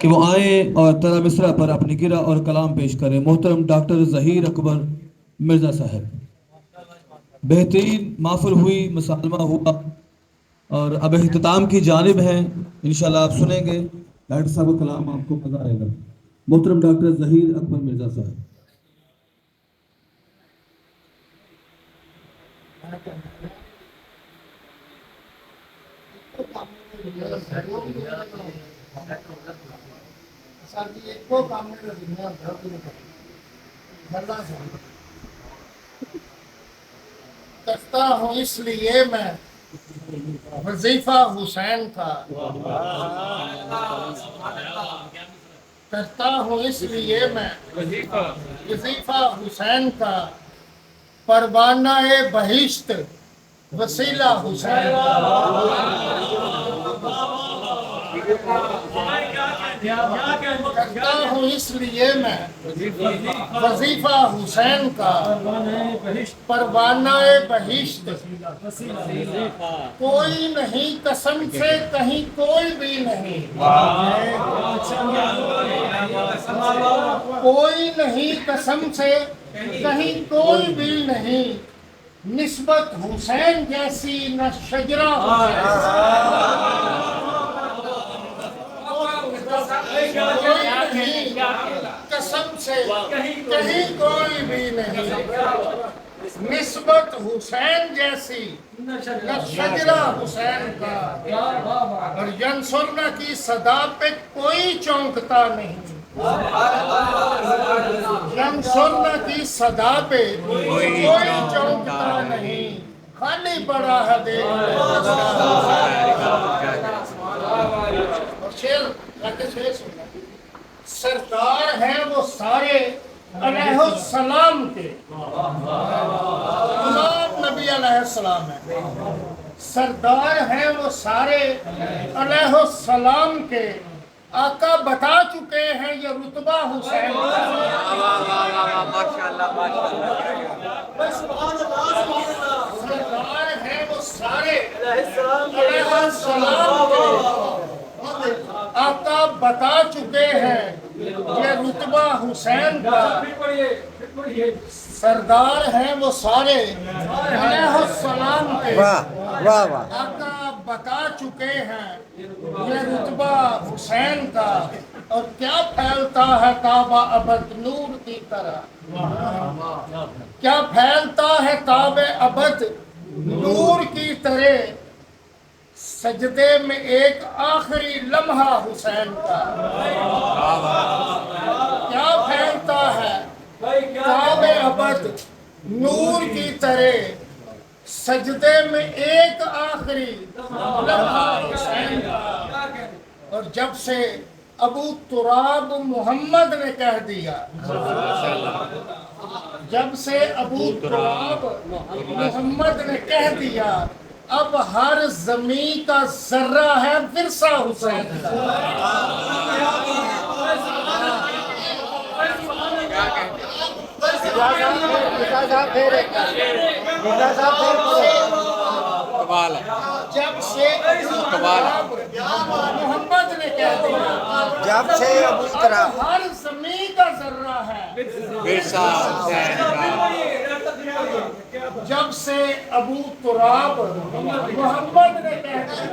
کہ وہ آئیں اور ترا مصرع پر اپنی گرہ اور کلام پیش کریں۔ محترم ڈاکٹر ظہیر اکبر مرزا صاحب۔ بہترین محفل ہوئی، مسالمہ ہوا، اور اب اختتام کی جانب ہیں۔ انشاءاللہ آپ سنیں گے ڈاکٹر صاحب کا کلام، آپ کو مزہ آئے گا۔ محترم ڈاکٹر ظہیر اکبر مرزا صاحب۔ کرتا ہوں اس لیے میں وظیفہ حسین کا، کرتا ہوں اس لیے میں وظیفہ حسین کا، پروانہ بہشت وسیلہ حسین کرتا ہوں اس لیے میں وظیفہ حسین کا، پروانہ بہشت کوئی نہیں قسم سے کہیں کوئی بھی نہیں، کوئی نہیں قسم سے کہیں کوئی بھی نہیں، نسبت حسین جیسی نہ شجرہ قسم سے کہیں کوئی بھی نہیں، نسبت حسین جیسی نہ شجرہ حسین کا، اور ینصرنا کی صدا پہ کوئی چونکتا نہیں، ینصرنا کی صدا پہ کوئی چونکتا نہیں، خالی پڑا ہے دیکھ اور شیر سردار ہیں وہ سارے علیہ السلام کے، غلام نبی علیہ السلام ہے، سردار ہیں وہ سارے علیہ السلام کے، آقا بتا چکے ہیں یہ رتبہ حسین سردار ہیں وہ سارے علیہ السلام کے، آقا بتا چکے ہیں یہ رتبہ حسین کا، سردار ہیں وہ سارے علیہ السلام کے، آقا بتا چکے ہیں یہ رتبہ حسین کا، اور کیا پھیلتا ہے کعبہ ابد نور کی طرح، کیا پھیلتا ہے کعبہ ابد نور کی طرح، سجدے میں ایک آخری لمحہ حسین کا، کیا پھیلتا ہے کعبہ ابد نور کی طرح، سجدے میں ایک آخری لمحہ حسین کا، اور جب سے ابو تراب محمد نے کہہ دیا، جب سے ابو تراب محمد نے کہہ دیا، اب ہر زمین کا ذرہ ہے ورثہ حسین کا، جب سے محمد نے کہہ دیا، جب سے ابو تراب ہر زمین کا ذرہ ہے ورثہ حسین کا، جب سے ابو تراب محمد نے کہہ دیا،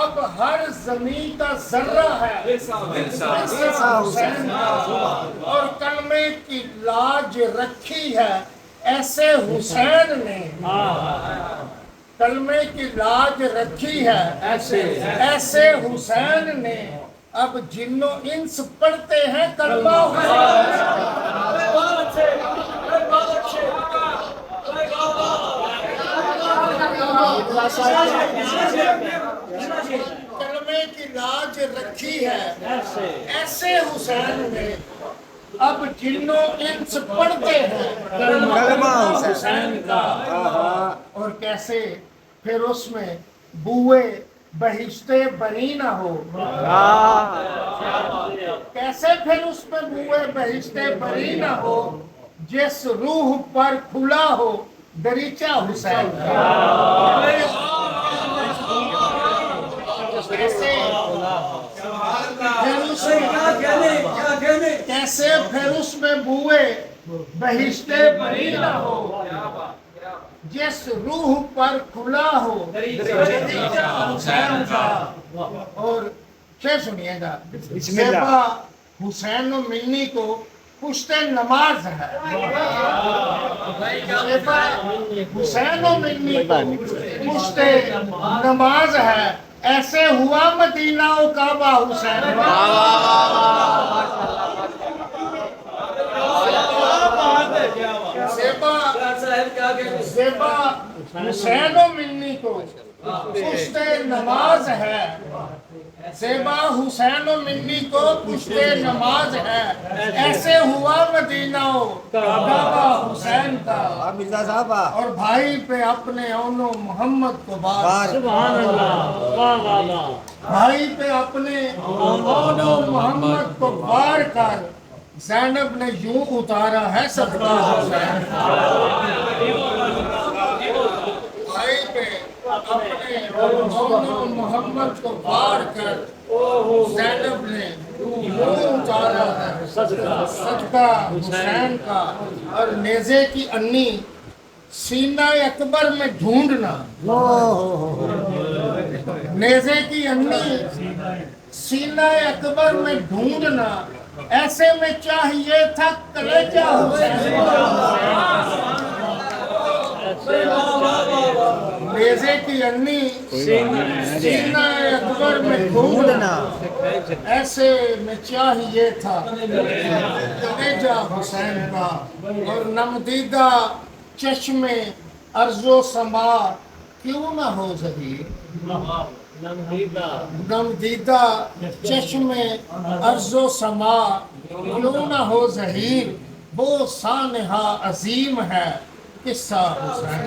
اب ہر زمین کا ذرہ ہے ورثہ حسین کا، اور کلمے کی لاج رکھی ہے ایسے حسین نے، کلمے کی لاج رکھی ہے ایسے حسین نے، اب جنو انس پڑھتے ہیں کلمہ کلمے کی لاج رکھی ہے ایسے حسین نے، اب جنو انس پڑھتے ہیں کلمہ حسین کا، اور کیسے پھر اس میں بوئے بہشت بری نہ ہو، کیسے پھر اس میں بوئے بہشت بری نہ ہو، جس روح پر کھلا ہو دریچہ حسین کا، ایسے پھر اس میں بوئے بہشتے بری نہ ہو جس روح پر کھلا ہو حسین کا. اور شعر سنیے گا. زیبا حسین و منی کو پشت نماز ہے. زیبا حسین و منی کو پشت نماز ہے. ایسے ہوا مدینہ و کعبہ حسین کا. زیبا حسین و منی کو پشت نماز ہے. زیبا حسین و منی کو پشت نماز ہے. ایسے ہوا مدینہ و کعبہ حسین کا. مرزا صاحب اور بھائی پہ اپنے اونو محمد کو بار. سبحان اللہ. واہ واہ واہ. بھائی پہ اپنے اونو محمد کو بار کر زینب نے یوں اتارا ہے صدقہ حسین. بھائی پہ اپنے اونو محمد کو بار کر زینب نے یوں اتارا ہے صدقہ حسین کا. اور نیزے کی انی سینہ اکبر میں ڈھونڈنا. نیزے کی انی سینہ اکبر میں ڈھونڈنا. ایسے میں چاہیے تھا کلیجہ حسین. نیزے کی انی سینہ اکبر میں ڈھونڈنا. ایسے میں چاہیے تھا کلیجہ حسین کا. اور نمدیدہ چشم ارض و سما کیوں نہ ہو ظہیر. نمدیدہ چشم ارض و سما کیوں نہ ہو ظہیر. وہ سانحہ عظیم ہے قصہ حسین.